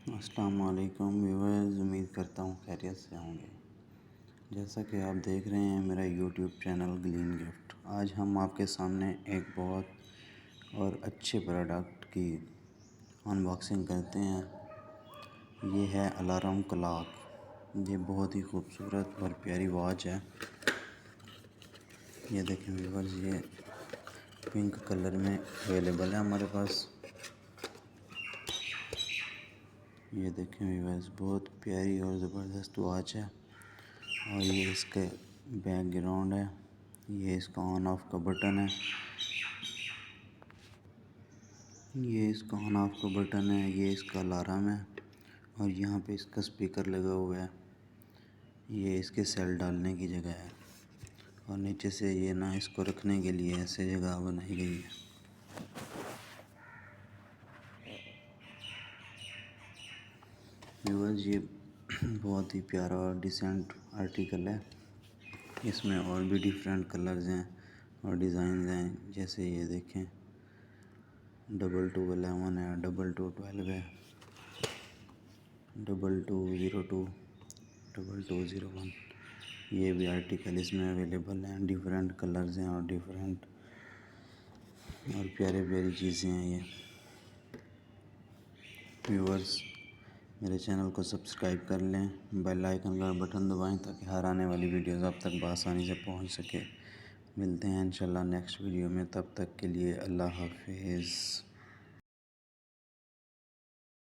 अस्सलाम वालेकुम व्यूअर्स, उम्मीद करता हूँ खैरियत से होंगे। जैसा कि आप देख रहे हैं मेरा यूट्यूब चैनल ग्रीन गिफ्ट। आज हम आपके सामने एक बहुत और अच्छे प्रोडक्ट की अनबॉक्सिंग करते हैं। ये है अलार्म क्लॉक। ये बहुत ही खूबसूरत और प्यारी वॉच है। ये देखें व्यूअर्स, ये पिंक कलर में अवेलेबल है हमारे पास। ये देखें व्यूअर्स, बहुत प्यारी और ज़बरदस्त वॉच है। और ये इसके बैकग्राउंड है, ये इसका ऑन ऑफ का बटन है, ये इसका ऑन ऑफ का बटन है, ये इसका अलार्म है। और यहाँ पे इसका स्पीकर लगा हुआ है। ये इसके सेल डालने की जगह है। और नीचे से ये ना इसको रखने के लिए ऐसे जगह बनाई गई है। व्यूअर्स, ये बहुत ही प्यारा और डिसेंट आर्टिकल है। इसमें और भी डिफरेंट कलर्स हैं और डिज़ाइन हैं। जैसे ये देखें, 2211 है, 2212 है, 2202, 2201। ये भी आर्टिकल इसमें अवेलेबल हैं। डिफरेंट कलर्स हैं और डिफरेंट और प्यारे प्यारी चीज़ें हैं ये। व्यूअर्स, मेरे चैनल को सब्सक्राइब कर लें, बेल आइकन का बटन दबाएं ताकि हर आने वाली वीडियोस आप तक बआसानी से पहुंच सके। मिलते हैं इंशाल्लाह नेक्स्ट वीडियो में, तब तक के लिए अल्लाह हाफिज़।